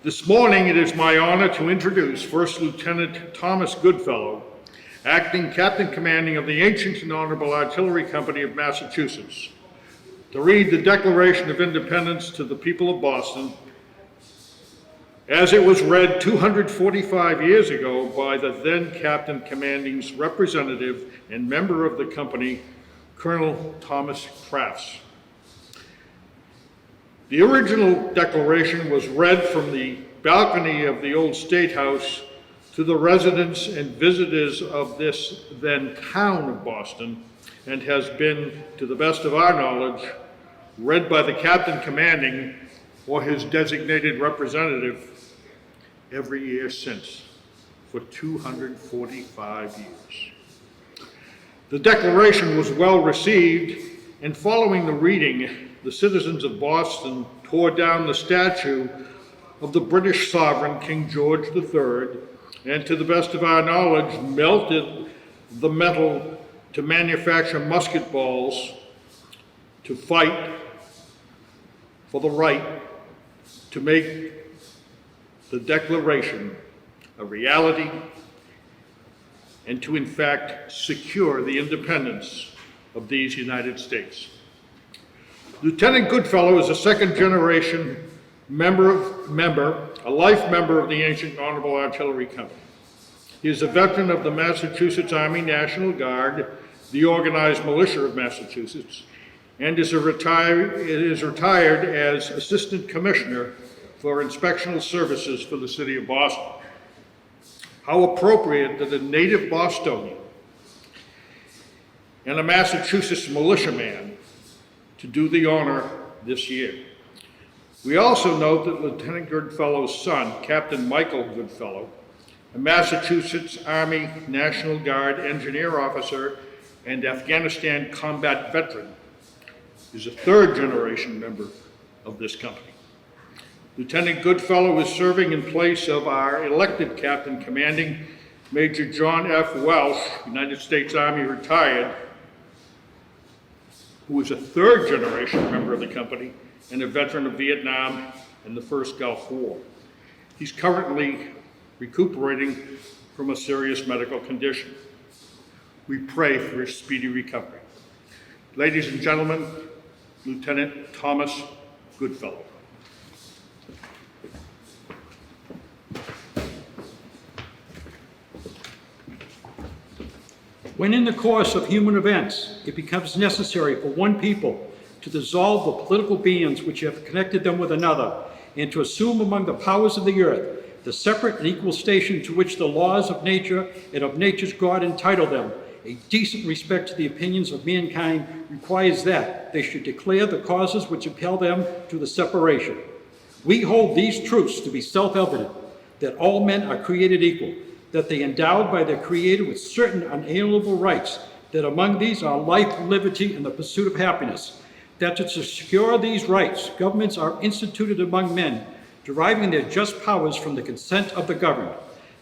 This morning, it is my honor to introduce First Lieutenant Thomas Goodfellow, Acting Captain Commanding of the Ancient and Honorable Artillery Company of Massachusetts, to read the Declaration of Independence to the people of Boston as it was read 245 years ago by the then Captain Commanding's representative and member of the company, Colonel Thomas Crafts. The original declaration was read from the balcony of the old State House to the residents and visitors of this then town of Boston, and has been, to the best of our knowledge, read by the Captain Commanding or his designated representative every year since, for 245 years. The declaration was well received, and following the reading, the citizens of Boston tore down the statue of the British sovereign, King George III, and to the best of our knowledge, melted the metal to manufacture musket balls to fight for the right to make the Declaration a reality and to, in fact, secure the independence of these United States. Lieutenant Goodfellow is a second-generation a life member of the Ancient Honorable Artillery Company. He is a veteran of the Massachusetts Army National Guard, the organized militia of Massachusetts, and is retired as Assistant Commissioner for Inspectional Services for the City of Boston. How appropriate that a native Bostonian and a Massachusetts militiaman to do the honor this year. We also note that Lieutenant Goodfellow's son, Captain Michael Goodfellow, a Massachusetts Army National Guard engineer officer and Afghanistan combat veteran, is a third-generation member of this company. Lieutenant Goodfellow is serving in place of our elected Captain Commanding, Major John F. Welsh, United States Army retired, who is a third-generation member of the company and a veteran of Vietnam and the First Gulf War. He's currently recuperating from a serious medical condition. We pray for his speedy recovery. Ladies and gentlemen, Lieutenant Thomas Goodfellow. When in the course of human events, it becomes necessary for one people to dissolve the political bands which have connected them with another, and to assume among the powers of the earth the separate and equal station to which the laws of nature and of nature's God entitle them, a decent respect to the opinions of mankind requires that they should declare the causes which impel them to the separation. We hold these truths to be self-evident, that all men are created equal, that they endowed by their Creator with certain unalienable rights, that among these are life, liberty, and the pursuit of happiness, that to secure these rights, governments are instituted among men, deriving their just powers from the consent of the governed,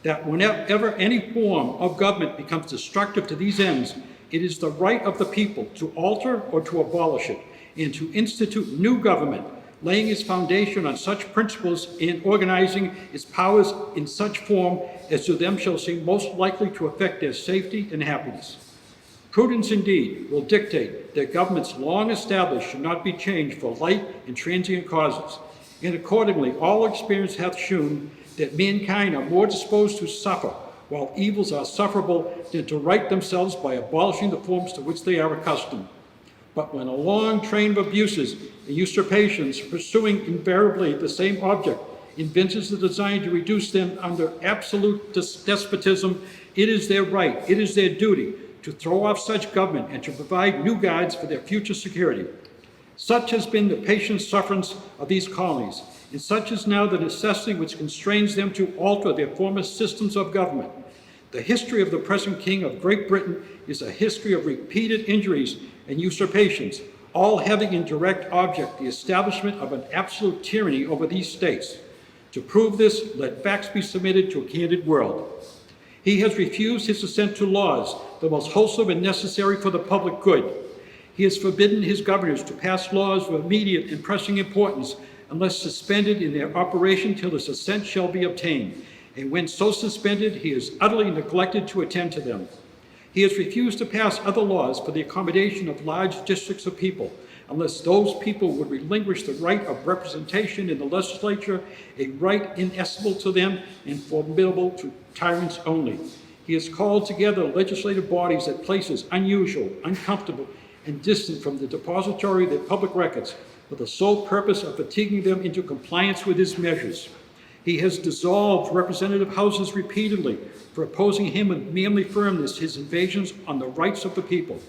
that whenever any form of government becomes destructive to these ends, it is the right of the people to alter or to abolish it, and to institute new government, laying its foundation on such principles and organizing its powers in such form as to them shall seem most likely to affect their safety and happiness. Prudence indeed will dictate that governments long established should not be changed for light and transient causes, and accordingly all experience hath shewn that mankind are more disposed to suffer while evils are sufferable than to right themselves by abolishing the forms to which they are accustomed. But when a long train of abuses and usurpations pursuing invariably the same object evinces the design to reduce them under absolute despotism, it is their right, it is their duty to throw off such government and to provide new guides for their future security. Such has been the patient sufferance of these colonies, and such is now the necessity which constrains them to alter their former systems of government. The history of the present King of Great Britain is a history of repeated injuries and usurpations, all having in direct object the establishment of an absolute tyranny over these states. To prove this, let facts be submitted to a candid world. He has refused his assent to laws, the most wholesome and necessary for the public good. He has forbidden his governors to pass laws of immediate and pressing importance, unless suspended in their operation till his assent shall be obtained. And when so suspended, he is utterly neglected to attend to them. He has refused to pass other laws for the accommodation of large districts of people, unless those people would relinquish the right of representation in the legislature, a right inestimable to them and formidable to tyrants only. He has called together legislative bodies at places unusual, uncomfortable, and distant from the depository of their public records, for the sole purpose of fatiguing them into compliance with his measures. He has dissolved representative houses repeatedly for opposing him with manly firmness his invasions on the rights of the people.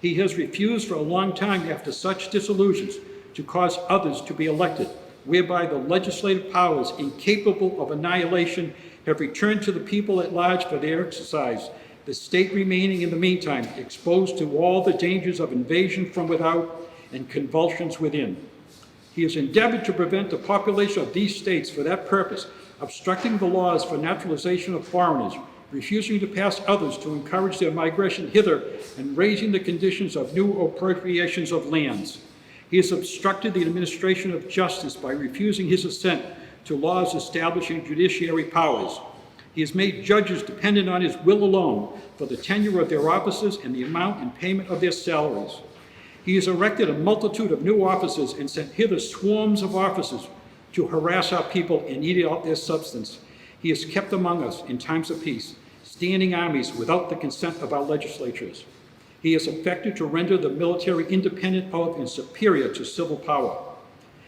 He has refused for a long time after such dissolutions to cause others to be elected, whereby the legislative powers, incapable of annihilation, have returned to the people at large for their exercise, the state remaining in the meantime exposed to all the dangers of invasion from without and convulsions within. He has endeavored to prevent the population of these states for that purpose, obstructing the laws for naturalization of foreigners, refusing to pass others to encourage their migration hither, and raising the conditions of new appropriations of lands. He has obstructed the administration of justice by refusing his assent to laws establishing judiciary powers. He has made judges dependent on his will alone for the tenure of their offices and the amount and payment of their salaries. He has erected a multitude of new offices and sent hither swarms of officers to harass our people and eat out their substance. He has kept among us, in times of peace, standing armies without the consent of our legislatures. He has affected to render the military independent of and superior to civil power.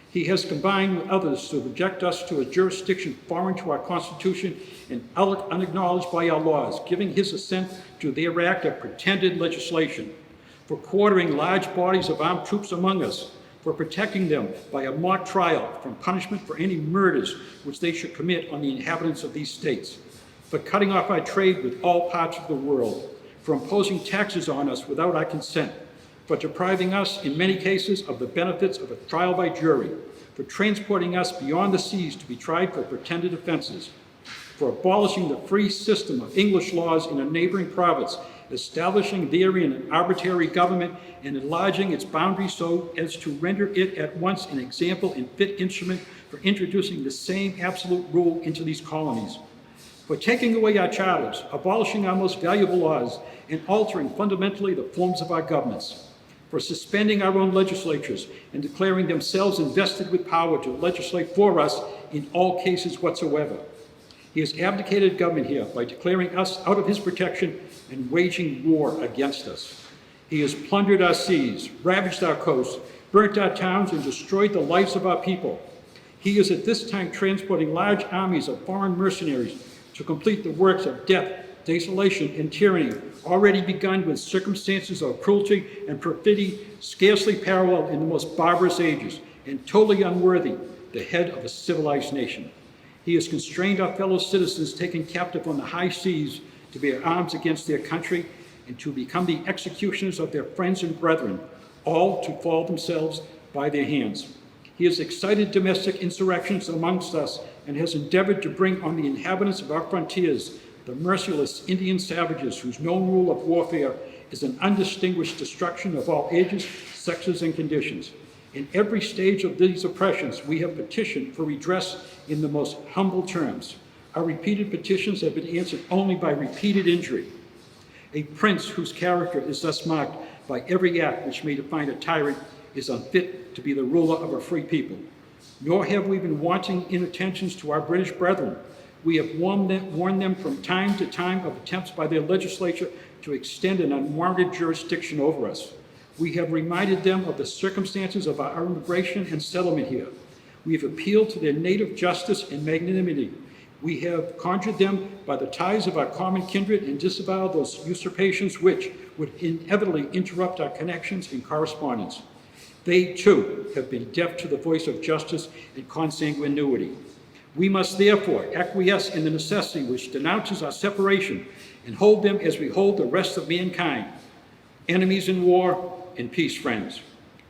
He has combined with others to reject us to a jurisdiction foreign to our Constitution and unacknowledged by our laws, giving his assent to their act of pretended legislation, for quartering large bodies of armed troops among us, for protecting them by a mock trial from punishment for any murders which they should commit on the inhabitants of these states, for cutting off our trade with all parts of the world, for imposing taxes on us without our consent, for depriving us, in many cases, of the benefits of a trial by jury, for transporting us beyond the seas to be tried for pretended offenses, for abolishing the free system of English laws in a neighboring province, establishing therein an arbitrary government and enlarging its boundaries so as to render it at once an example and fit instrument for introducing the same absolute rule into these colonies, for taking away our charters, abolishing our most valuable laws, and altering fundamentally the forms of our governments, for suspending our own legislatures and declaring themselves invested with power to legislate for us in all cases whatsoever. He has abdicated government here by declaring us out of his protection and waging war against us. He has plundered our seas, ravaged our coasts, burnt our towns, and destroyed the lives of our people. He is at this time transporting large armies of foreign mercenaries to complete the works of death, desolation, and tyranny, already begun with circumstances of cruelty and perfidy scarcely paralleled in the most barbarous ages, and totally unworthy the head of a civilized nation. He has constrained our fellow citizens taken captive on the high seas to bear arms against their country and to become the executioners of their friends and brethren, all to fall themselves by their hands. He has excited domestic insurrections amongst us and has endeavored to bring on the inhabitants of our frontiers the merciless Indian savages whose known rule of warfare is an undistinguished destruction of all ages, sexes, and conditions. In every stage of these oppressions, we have petitioned for redress in the most humble terms. Our repeated petitions have been answered only by repeated injury. A prince whose character is thus marked by every act which may define a tyrant is unfit to be the ruler of a free people. Nor have we been wanting in attentions to our British brethren. We have warned them from time to time of attempts by their legislature to extend an unwarranted jurisdiction over us. We have reminded them of the circumstances of our immigration and settlement here. We have appealed to their native justice and magnanimity. We have conjured them by the ties of our common kindred and disavowed those usurpations which would inevitably interrupt our connections and correspondence. They, too, have been deaf to the voice of justice and consanguinity. We must therefore acquiesce in the necessity which denounces our separation and hold them as we hold the rest of mankind, enemies in war and peace friends.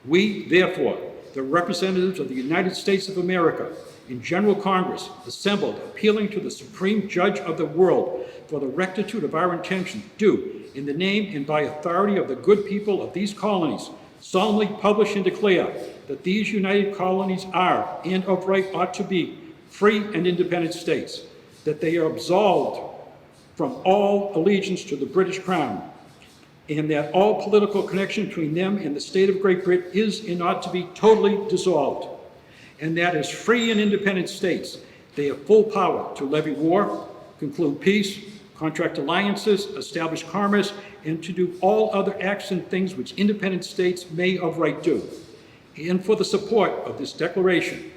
We, therefore, the representatives of the United States of America in General Congress, assembled, appealing to the Supreme Judge of the world for the rectitude of our intentions, do, in the name and by authority of the good people of these colonies, solemnly publish and declare that these united colonies are, and of right ought to be, free and independent states, that they are absolved from all allegiance to the British Crown, and that all political connection between them and the state of Great Britain is and ought to be totally dissolved, and that as free and independent states, they have full power to levy war, conclude peace, contract alliances, establish commerce, and to do all other acts and things which independent states may of right do. And for the support of this declaration,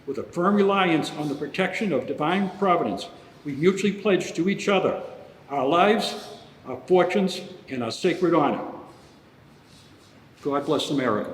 with a firm reliance on the protection of divine providence, we mutually pledge to each other our lives, our fortunes, and our sacred honor. God bless America.